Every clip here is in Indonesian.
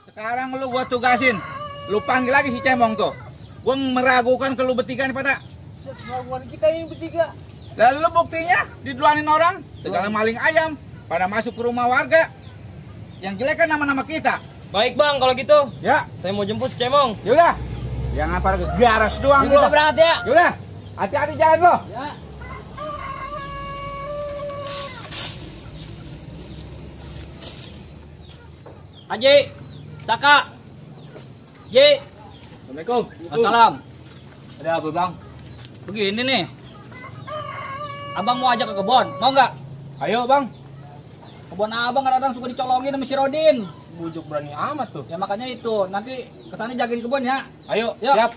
Sekarang lu gua tugasin, lu panggil lagi si Cemong tuh. Gua meragukan ke lu bertiga nih pada. Keraguan kita ini bertiga. Lalu buktinya diduanin orang, segala maling ayam pada masuk ke rumah warga. Yang jelek kan nama-nama kita. Baik bang, kalau gitu. Ya, Saya mau jemput si Cemong. yaudah. Jangan pada ke garas doang lu. Kita berangkat ya. Yaudah, hati-hati jalan lo. Ya. Haji, Saka, Ji. Assalamualaikum. Assalam. Ada apa bang? Begini nih. Abang mau ajak ke kebun, mau nggak? Ayo bang. Kebun abang kadang suka dicolongin sama si Rodin. Bujuk berani amat tuh. Ya makanya itu, nanti kesana jagain kebun ya. Ayo, Yuk. siap.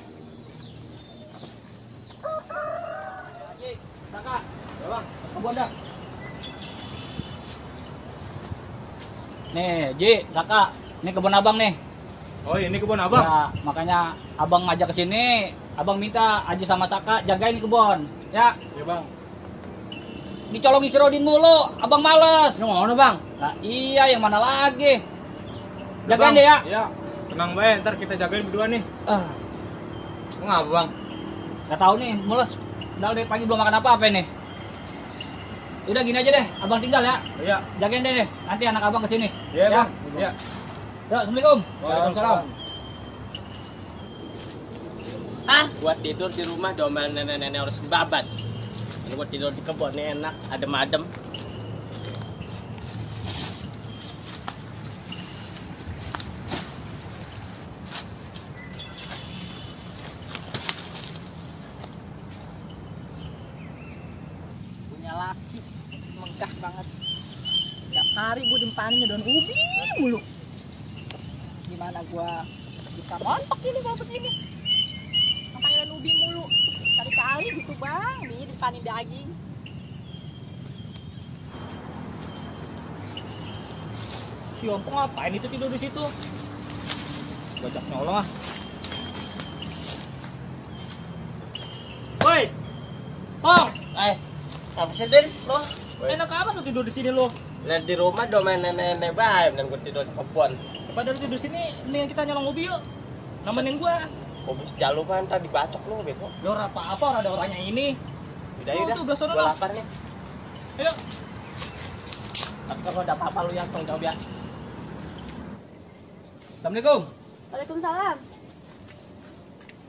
Haji, Saka, ya bang, ke kebun dah. Nih, Ji, Saka, ini kebun abang nih. Oh ini kebun abang. Ya, makanya abang ngajak ke sini, abang minta Aji sama Saka jagain kebun. Ya, Ya bang. dicolongin si Rodin mulu, abang males. Yang mana bang? Nah, iya, yang mana lagi? Ya, Jagain Bang. deh ya. Iya. Tenang bae, ntar kita jagain berdua nih. Ah, Ngapa bang? nggak tahu nih, mules. Udah dari pagi belum makan apa-apa ini. Udah gini aja deh, abang tinggal ya. Iya. Jagain deh, nanti anak abang kesini. Iya Ya. bang. Iya. Ya, Assalamualaikum. Waalaikumsalam. Ah, buat tidur di rumah domain nenek-nenek harus babat. Ini buat tidur di kebun enak, adem-adem. Punya laki megah banget. Tiap hari gue dimpaninnya daun ubi mulu. Gimana gua bisa montok ini kalau begini? Makanya daun ubi mulu. Kali-kali gitu bang, nih dimpanin daging. Si Ompong ngapain itu tidur di situ? Bajak nyolong ah. Woi, Pong, Apa sih, Din? Lo? enak apa lu tidur di sini lu? Lihat di rumah domain nenek-nenek baik dan gue tidur di kebun. Pada lu tidur sini, mendingan kita nyolong mobil yuk. Nemenin gua. Habis jalur kan ntar dibacok lo, bego. Ya ora apa-apa, orang ada orangnya ini. Udah, Oh, udah. tuh, belah sono, Gue Bang. lapar nih. Ayo. Tapi kalau ada apa-apa lu yang tanggung jawab ya. Assalamualaikum. Waalaikumsalam.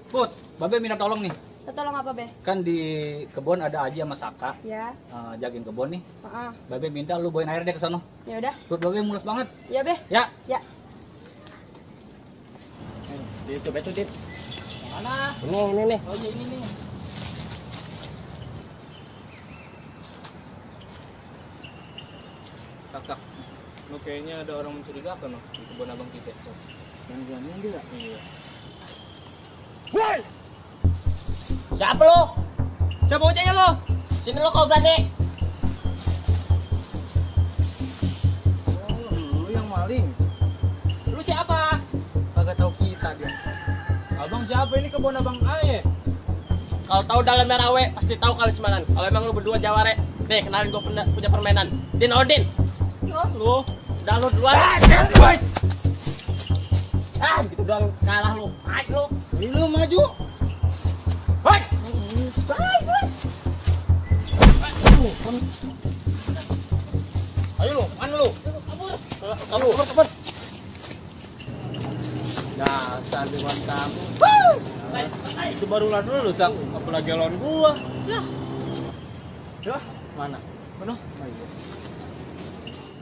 Put, Babe minta tolong nih. Tolong apa, Be? Kan di kebun ada Aji sama Saka, Ya. jagain kebun nih. Heeh. Babe minta lu bawain air deh ke sono. Ya udah. Perut Babe mulus banget. Ya, Be. Ya. Ya. Dit, coba tuh, Dit. Mana? Ini nih. Oh iya ini nih. Tak. Lu kayaknya ada orang mencurigakan loh di kebun abang kita. Jangan-jangan dia. Iya. Siapa lo? Siapa bocahnya lo? Sini lo kau berani. Oh, lu yang maling. Lu siapa? Kagak tahu kita dia. Abang siapa ini kebun abang Aye? Kalau tahu dalam rawe pasti tahu kali semanan. Kalau emang lu berdua jaware, nih kenalin gue punya permainan. Din Odin. Lu. Udah lu duluan. Gitu doang kalah lu. Ayo lu. Ini lu maju. Hoi. Ayo lu, mana lu? Kabur. Dasar dewan kamu. Itu baru lawan lu, Sak. Apalagi lawan gua. Ya, mana? Penuh. Oh, iya.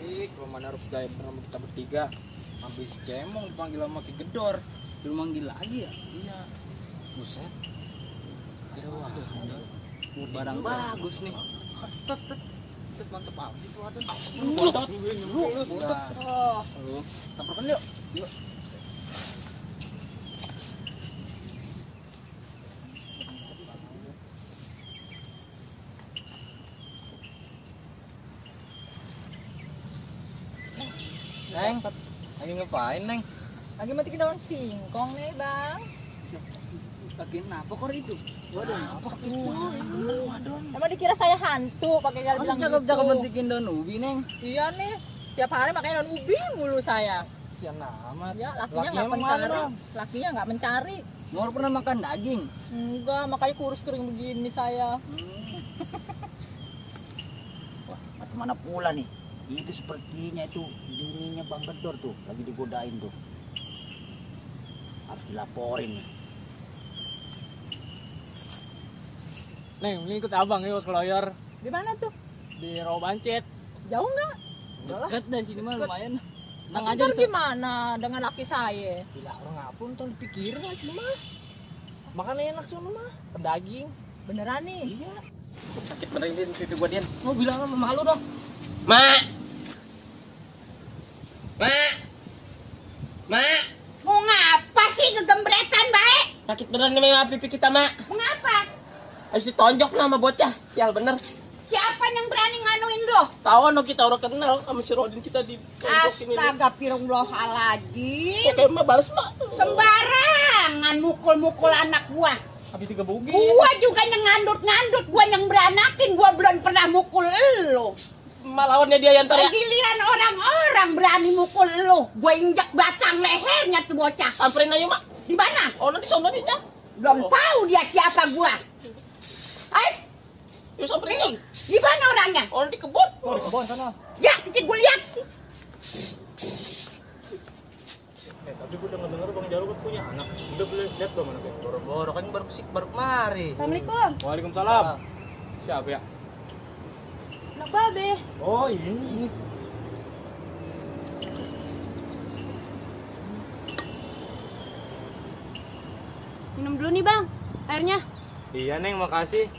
Ih, kalau mana harus gaya sama kita bertiga. Habis Cemong dipanggil sama Ki Gedor. Belum manggil lagi ya? Iya. Buset. Aduh, Barang bagus nih. Tet mantep abis tuh ada. Bontot. Lu, samperkan yuk. Yuk. Neng, lagi ngapain, Neng? Lagi matikin daun singkong nih, Bang. Bagian apa kok itu? Waduh, apa tuh? Emang dikira saya hantu pakai kali bilang gitu. Cakep mentikin daun ubi, Neng. Iya nih, tiap hari makanya daun ubi mulu saya. Sian amat. Ya, lakinya Lakinya nggak emang mencari. mana? Lakinya nggak mencari. Nggak pernah makan daging. Enggak, makanya kurus kering begini saya. Wah, macam mana pula nih? Itu sepertinya itu bininya Bang Gedor tuh, lagi digodain tuh. Harus dilaporin nih. Neng, ini ikut abang yuk ke lawyer Di mana tuh? di Rawabancet. Jauh nggak? Dekat dari sini mah lumayan. Nang Nanti aja ntar gimana dengan laki saya? Gila, orang ngapun tuh dipikirin aja mah. Makan enak sono mah, pedaging. Beneran nih? Iya. Sakit bener ini pipi gua Din. Mau bilang sama malu dong. Mak. Mak. Mak. Mau ngapa sih kegembretan baik? Sakit beneran nih pipi kita, Mak. Mengapa? Harus ditonjok sama bocah. Sial bener. Siapa yang berani nganuin lo? Tahu no kita orang kenal sama si Rodin kita di ini. Astaga pirullahaladzim. Oke, Mak balas, Mak. Sembarangan mukul-mukul anak gua. Habis 3 bugi. Gua juga yang ngandut-ngandut, gua yang beranakin, gua belum pernah mukul lo. Malawannya dia yang teriak. Giliran orang-orang berani mukul lo, gua injak batang lehernya tuh bocah. Samperin aja, Mak. Di mana? Oh, di sono dia. Belum tahu dia siapa gua. Yuk samperin. Ini, di mana orangnya? Orang di kebun. Oh, di kebun sana. Ya, cek gua lihat. Tapi gue denger Bang Jarwo kan punya anak. Udah boleh lihat belum anaknya? Boro-boro kan baru kemari. Assalamualaikum. Waalaikumsalam. Siapa ya? Anak babe. Oh, ini. Minum dulu nih bang, airnya. Iya, Neng, makasih.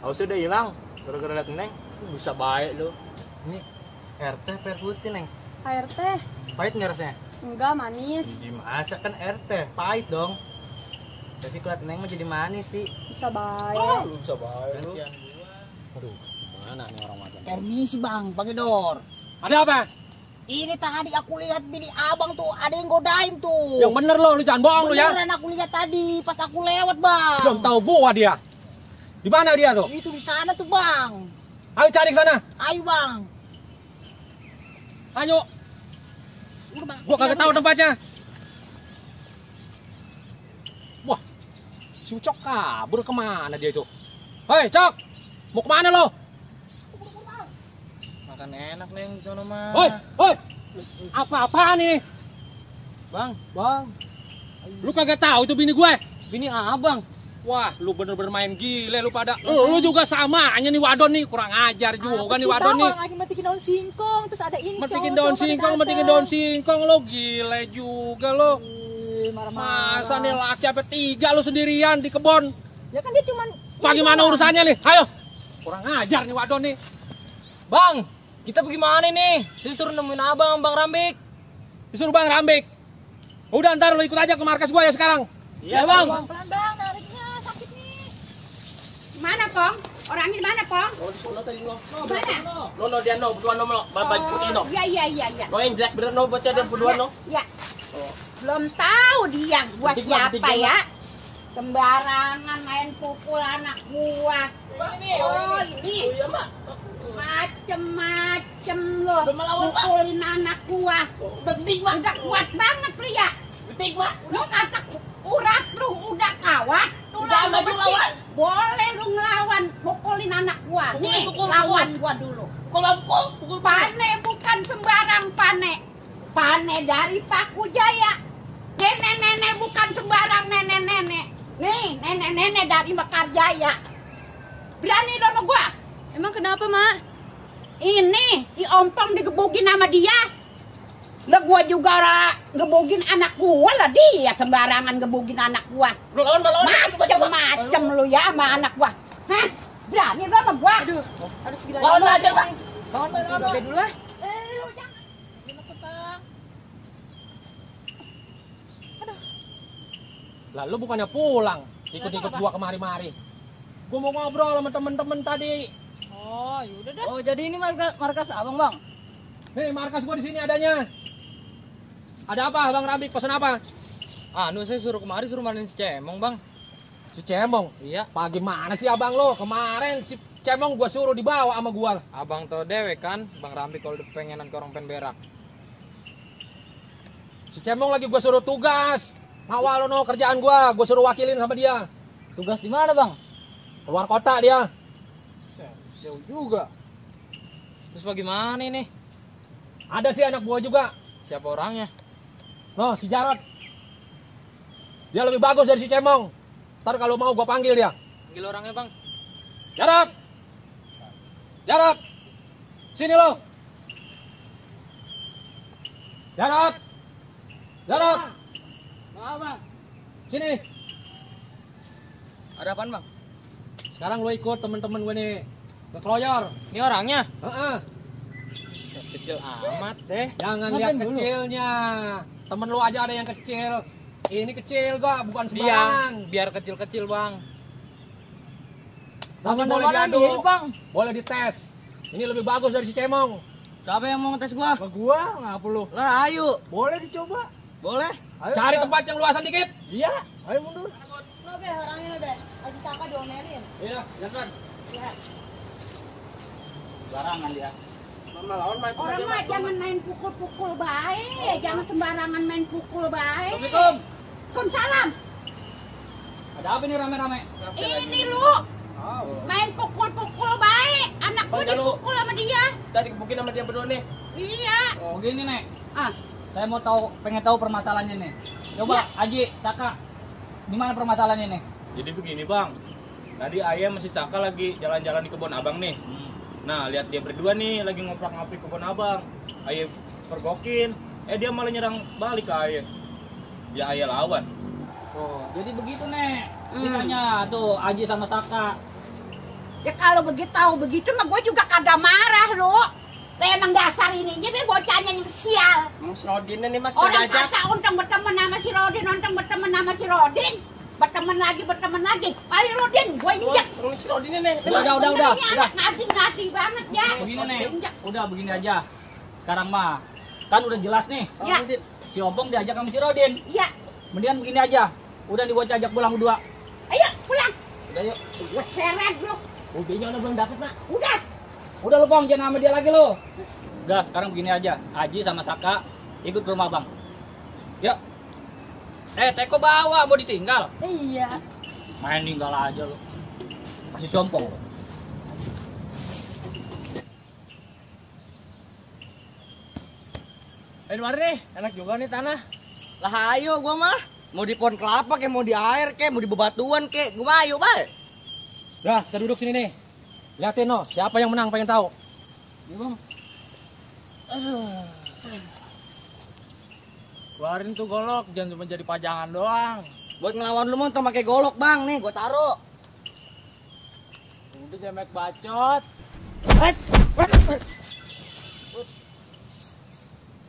Haus udah hilang. Gara-gara liat Neng. Bisa baik lo. Ini RT air putih, Neng. Air teh. Pahit nggak rasanya? Enggak, manis. Gimana kan RT? Pahit dong. Tapi kulit Neng mah jadi manis sih. Bisa baik. Lu bisa baik lu. Aduh, gimana nih orang macam? Permisi Bang, Bang Gedor. Ada apa? Ini tadi aku lihat bini abang tuh, ada yang godain tuh. Yang bener lo, lu jangan bohong lu ya. Beneran aku lihat tadi pas aku lewat Bang. Belum tahu gua dia. Di mana dia tuh? Itu di sana tuh Bang. Ayo cari ke sana. Ayo Bang. Ayo. Udah Bang. Gua kagak tahu tempatnya. Wah, si Ucok kabur kemana dia itu? Hei, Cok, mau kemana lo? Makan enak Neng di sana mah. Hoi, apa-apaan ini? Bang, lu kagak tahu itu bini gue? Bini abang. Wah, lu bener-bener main gile lu pada. Lu juga sama, hanya nih wadon nih, kurang ajar juga nih wadon nih. Orang lagi matikin daun singkong, terus ada ini Matikin cowok daun pada singkong, datang. matikin daun singkong lo gile juga lo. Marah-marah. Masa nih laki apa 3 lu sendirian di kebun? Ya kan dia cuman. Bagaimana urusannya nih? Ayo. Kurang ajar nih wadon nih. Bang, kita bagaimana nih? Disuruh nemuin abang, Bang Rambik. Disuruh Bang Rambik. Udah ntar lo ikut aja ke markas gua ya sekarang. Iya Bang. Pelan bang, nariknya sakit nih. Mana, Pong? Orangnya di mana, Pong? Oh, di sono tadi no. Mana? No, dia no, berdua no, babaj putih no. Iya. No, yang jelek bener no, bocah dia berdua no. Ya. Belum tahu dia gua Bertiga, siapa bertiga, ya. Sembarangan main pukul anak gua. Oh, ini Iya, Mak. macem-macem lo Udah melawan, Pak. pukulin anak gua. Betik, Mak. Udah kuat banget lu ya. Betik, Mak. Lu kata urat lu udah kawat. Udah Tulang lu maju bersih. lawan. Boleh lu ngelawan, pukulin anak gua. Nih, Pukul. lawan gua dulu. Pukul. Pane bukan sembarang pane. Pane dari Paku Jaya. Nenek-nenek bukan sembarang nenek-nenek. Nih, nenek-nenek dari Mekar Jaya. Berani lo sama gua? Emang kenapa mak? Ini si Ompong digebugin sama dia. Lah gua juga gebugin anak gua lah, dia sembarangan gebugin anak gua. Lu lawan. Macem-macem lu ya sama anak gua. Hah? Berani lo sama gua? Aduh, harus gila. Lawan aja, Pak. Udah dulu lah. Lu jangan. Lalu bukannya pulang, ikut-ikut gua kemari-mari. Gua mau ngobrol sama temen-temen tadi. Oh, yaudah dah. Oh, jadi ini markas abang bang. Nih markas gua di sini adanya. Ada apa Bang Rambik? Pesan apa? Anu saya suruh kemari suruh mainin si Cemong bang. Si Cemong? Iya. Bagaimana sih abang lo? Kemarin si Cemong gua suruh dibawa sama gua. Abang tau dewe kan, Bang Rambi kalau pengenan ke orang penberak. Si Cemong lagi gua suruh tugas. Ngawal no kerjaan gua suruh wakilin sama dia. Tugas di mana bang? Keluar kota dia. Jauh juga. Terus bagaimana ini? Ada sih anak gua juga. Siapa orangnya? No, si Jarot. Dia lebih bagus dari si Cemong. Ntar kalau mau gua panggil dia. Panggil orangnya bang. Jarot. Jarot. Sini lo. Jarot. Jarot. Bang. Sini. Ada apaan bang? Sekarang lo ikut temen-temen gue nih. Ke Keloyor. Ini orangnya? Heeh. Kecil amat deh. Jangan lihat kecilnya. Temen lo aja ada yang kecil. Ini kecil gua, bukan sembarangan. Biar kecil-kecil bang. Tapi Bang, boleh mana diadu. nih, Bang? Boleh dites. Ini lebih bagus dari si Cemong. Siapa yang mau ngetes gua? Gua ngapa lu? Lah ayo. Boleh dicoba. Boleh. Cari tempat yang luasan dikit. Iya, ayo mundur. Lo be orangnya udah. Lagi sangka diomelin. Iya, jangan. Barangan dia. Orang mah jangan main pukul-pukul baik, jangan sembarangan main pukul baik. Assalamualaikum. Waalaikumsalam. Ada apa nih rame-rame? Ini lu main pukul-pukul baik, anak gua dipukul sama dia. Tadi kebukin sama dia berdua nih. Iya. Oh gini nek. Ah, Saya mau pengen tahu permasalahannya nih. Coba Aji, Saka. Gimana permasalahannya nih? Jadi begini bang, tadi ayah masih Saka lagi jalan-jalan di kebun abang nih. Nah lihat dia berdua nih lagi ngoprak-ngoprik kebun abang. Ayah pergokin, dia malah nyerang balik ke ayah. Ya ayah lawan. Oh, jadi begitu nek. Ceritanya tuh Aji sama Saka. ya kalau begitu mah gua juga kagak marah lu. Emang dasar ininya be bocahnya yang sial. Mas Rodin nih mas Orang aja. kata untung berteman sama si Rodin, untung berteman sama si Rodin. Berteman lagi. Kali Rodin, gue injak. Terus si Rodin nih. Udah. Ngasih banget ya. Begini nek. Injak. Udah begini aja. Sekarang mah kan udah jelas nih. Ya, Si Obong diajak sama si Rodin. ya. Mendingan begini aja. Udah nih gua ajak pulang berdua. Ayo pulang. Udah yuk. Gue seret lu. Mobilnya udah belum dapet nak. Udah. Udah lu Bang, jangan sama dia lagi lu. Udah, sekarang begini aja. Aji sama Saka ikut ke rumah Bang. Yuk. Teko bawa mau ditinggal. Iya. Main tinggal aja lu. Masih compong lu. Mari nih, enak juga nih tanah. Lah ayo gua mah. Mau di pohon kelapa kayak mau di air kayak mau di bebatuan kayak gua mah ayo bal. Dah, kita duduk sini nih. Liatin no, siapa yang menang pengen tahu. Ini Bang. Keluarin tuh golok, jangan cuma jadi pajangan doang. Buat ngelawan lu mau pakai golok bang nih gua taruh. Udah jamek bacot.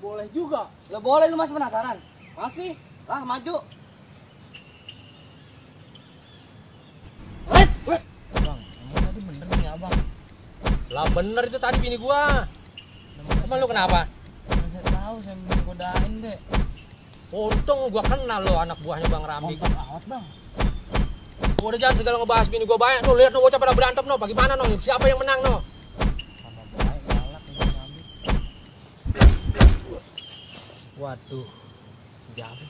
Boleh juga. Lah boleh lu masih penasaran? Masih. Lah maju. Lah bener itu tadi bini gua. Emang lu kenapa? Saya tahu saya mau godain deh. Untung gua kenal lo anak buahnya Bang Rami. Mantap amat Bang. Udah jangan segala ngebahas bini gua banyak. No, lihat no bocah pada berantem no. Bagaimana no? Siapa yang menang no? Waduh.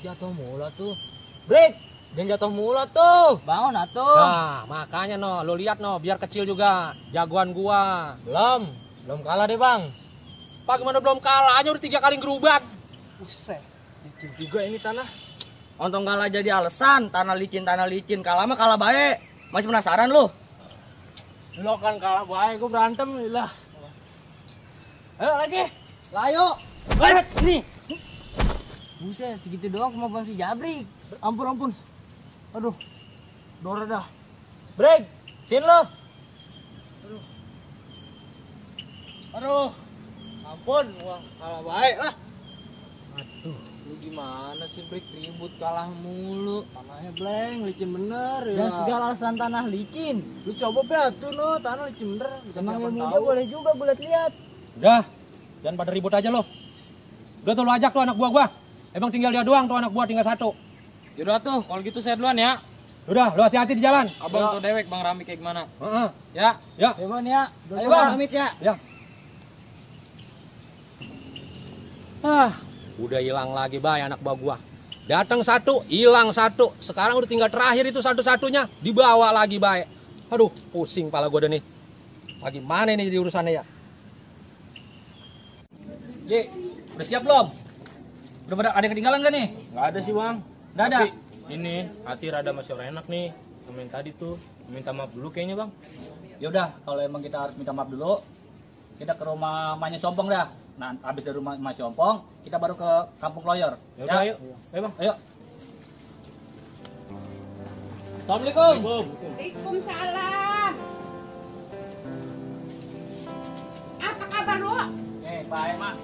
Jatuh mula tuh. Break. Jangan jatuh mula tuh. Bangun atuh. Nah, makanya no, lo lihat no, biar kecil juga. Jagoan gua. Belum kalah deh, Bang. Pak gimana belum kalah? Aja udah 3 kali gerubak. Buset. Licin juga ini tanah. Untung kalah jadi alasan tanah licin kalah mah kalah baik. Masih penasaran lu? Lo kan kalah baik, gue berantem lah. Ayo lagi. Layo. Nih. Buset, segitu doang kemampuan si Jabrik. Ampun. Aduh. Dora dah. Break. Sin lo. Aduh. Ampun, wah kalah baik lah. Aduh, lu gimana sih Brik ribut kalah mulu. Tanahnya blank, licin bener ya. Dan segala alasan tanah licin. Lu coba batu no, tanah licin bener. Emang yang muda boleh juga gue lihat. Udah. Jangan pada ribut aja lo. Udah tuh lo ajak tuh anak buah gua. Emang tinggal dia doang tuh anak buah tinggal satu. Yaudah tuh, kalau gitu saya duluan ya. Udah, lu hati-hati di jalan. Abang tuh dewek Bang Rami kayak gimana? Heeh. Ya. Ya. Ayo Bang ya. Ayo Bang. Bang, pamit ya. Ya. Ah, udah hilang lagi bay anak buah gua. Datang satu, hilang satu. Sekarang udah tinggal terakhir itu satu-satunya, dibawa lagi bay. Aduh, pusing pala gua dah nih. Bagaimana ini di urusannya ya? Ye, udah siap belum? Udah pada ada yang ketinggalan gak nih? Nggak ada sih bang. Nggak ada? Tapi ini hati rada masih orang enak nih. Sama yang tadi tuh. Minta maaf dulu kayaknya bang. Ya udah, kalau emang kita harus minta maaf dulu, kita ke rumah Manya Sompong dah. Nah, habis dari rumah Manya Sompong, kita baru ke Kampung Loyor. Ya udah ayo. Ayo bang. Ayo. Assalamualaikum. Waalaikumsalam. Apa kabar lu? Baik, Mak.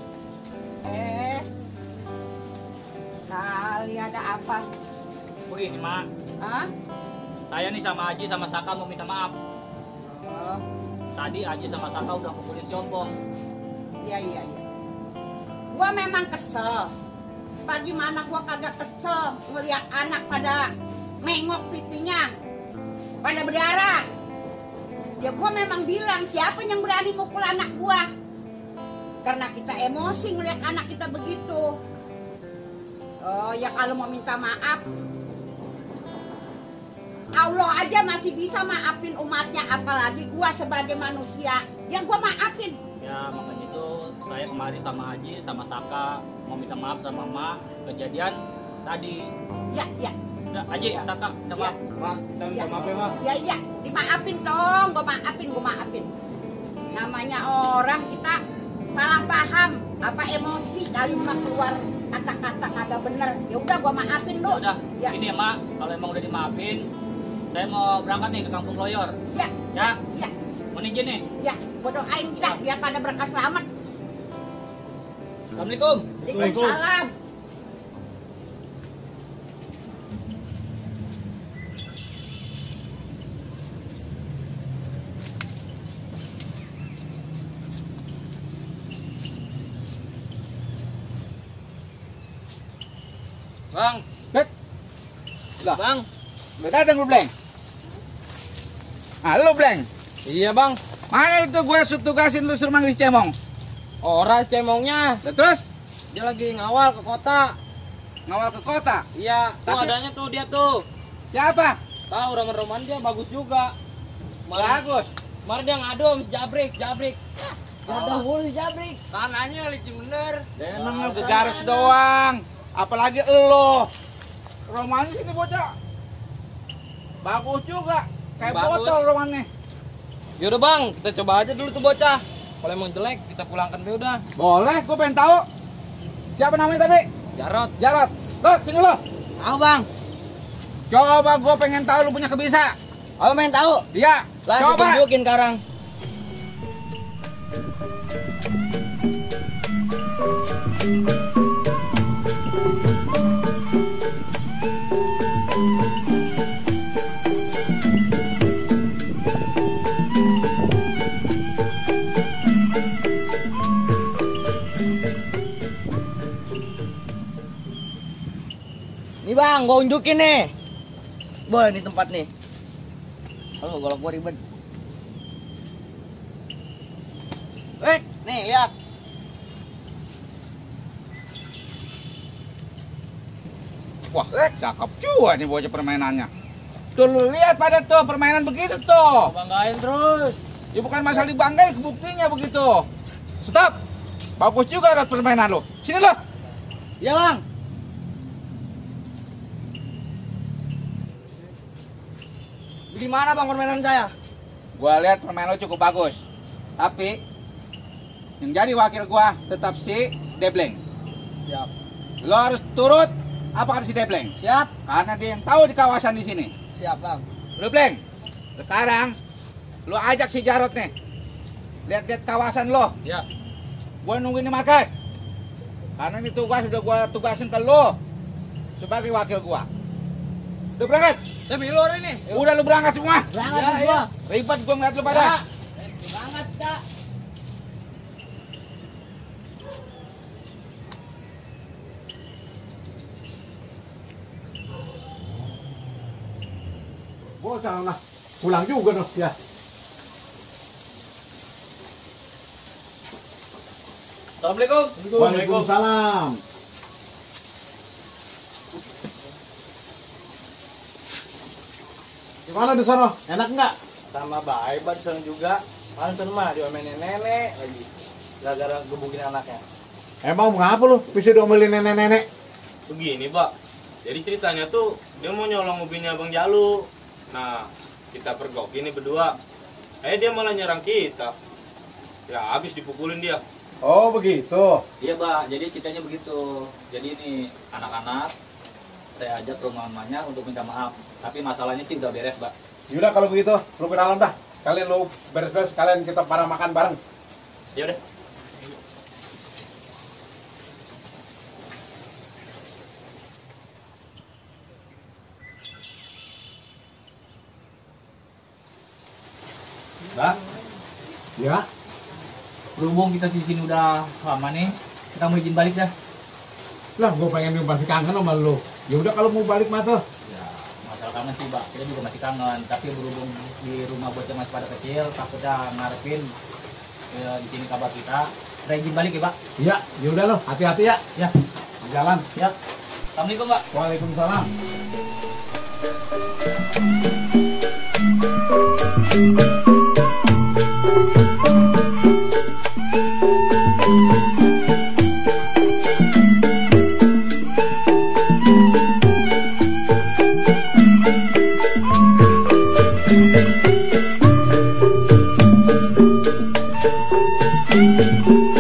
Kali ada apa? Begini, Mak. Hah? Saya nih sama Haji sama Saka mau minta maaf. Oh, Tadi Haji sama Saka udah kumpulin si Ompong. iya. Gua memang kesel. Bagaimana gua kagak kesel ngeliat anak pada mengok pipinya, pada berdarah. Ya gua memang bilang siapa yang berani mukul anak gua? Karena kita emosi ngeliat anak kita begitu. Oh ya kalau mau minta maaf, Allah aja masih bisa maafin umatnya, apalagi gua sebagai manusia yang gua maafin. Ya, makanya itu saya kemarin sama Haji sama Saka mau minta maaf sama Mak kejadian tadi. Ya. Udah, Haji, Saka, minta maaf. Mak, kita minta maaf ya bang. Ya, dimaafin dong, gua maafin. Namanya orang kita salah paham, apa emosi kali mah keluar kata-kata kagak bener. Ya udah gua maafin Ya lu. udah, Ya. ini ya Mak, kalau emang udah dimaafin, saya mau berangkat nih ke Kampung Loyor. Ya. Mau izin nih. Ya, gua doain kita biar pada berkah selamat. Assalamualaikum. Waalaikumsalam. Bang. Bet. Lah. Bang. Udah datang lu, Bleng? Ah, lu, Bleng? Iya bang. Mana itu gue tugasin lu suruh manggil Cemong? Orang cemongnya Terus? dia lagi ngawal ke kota. Ngawal ke kota? Iya. Tuh adanya tuh dia tuh. Siapa? Tahu roman-roman dia bagus juga. Bagus. Kemarin dia ngadom si Jabrik. Jadang mulu si Jabrik. Tanahnya licin bener. Emang lu gegaris doang. Apalagi elo. Romannya sini bocah. Bagus juga. Kayak Bagus. botol romannya. Yaudah bang, kita coba aja dulu tuh bocah. Kalau emang jelek, kita pulangkan dulu udah. Boleh, gue pengen tahu. Siapa namanya tadi? Jarot. Lo, sini lo. Tahu bang. Coba gue pengen tahu lu punya kebisa. Aku pengen tahu. Dia. Langsung Coba. tunjukin sekarang. Nih bang, gua unjukin nih. Boy, ini tempat nih. Halo, kalau gua ribet. Nih, lihat. Wah, cakep juga nih bocah permainannya. Tuh lu lihat pada tuh permainan begitu tuh. Banggain terus. Ya bukan masalah dibanggain, buktinya begitu. Stop. Bagus juga Rod permainan lu. Sini lo. Iya bang. Gimana bang permainan saya? Gua lihat permainan lu cukup bagus. Tapi yang jadi wakil gua tetap si Debleng. Siap. Lo harus turut apa kata si Debleng. Siap. Karena dia yang tahu di kawasan di sini. Siap bang. Debleng. Sekarang lo ajak si Jarot nih. Lihat-lihat kawasan lo. Ya. Gua nungguin di markas. Karena ini tugas sudah gua tugasin ke lo sebagai wakil gua. Udah berangkat? Tapi lu orang ini. Udah lu berangkat semua. Berangkat semua. Ribet gua ngeliat lu pada. Berangkat kak. sana. Pulang juga noh ya. Assalamualaikum. Waalaikumsalam. Gimana di sana? Enak nggak? Sama baik, di sana juga. Langsung mah diomelin nenek lagi. Gara-gara gebukin anaknya. Emang ngapa lu bisa diomelin nenek-nenek? Begini, Pak. Jadi ceritanya tuh dia mau nyolong mobilnya Bang Jalu. Nah, kita pergokin nih berdua. Dia malah nyerang kita. Ya habis dipukulin dia. Oh begitu. Iya, Mbak. Jadi ceritanya begitu. Jadi ini anak-anak saya ajak ke rumah mamanya untuk minta maaf. Tapi masalahnya sih udah beres, Mbak. Yaudah kalau begitu, lu ke dalam dah. Kalian lu beres-beres, kalian kita para makan bareng. Ya udah. Mbak, Ya. berhubung kita di sini udah lama nih, kita mau izin balik dah. Lah, gue pengen masih kangen sama lu. Ya udah kalau mau balik mah tuh. Ya, masalah kangen sih, Mbak. Kita juga masih kangen. Tapi berhubung di rumah bocah masih pada kecil, takutnya ngarepin di sini kabar kita. Kita izin balik ya, Pak. Iya, ya udah lo, hati-hati ya. Ya, Di jalan. ya. Assalamualaikum, Pak. Waalaikumsalam. Thank you.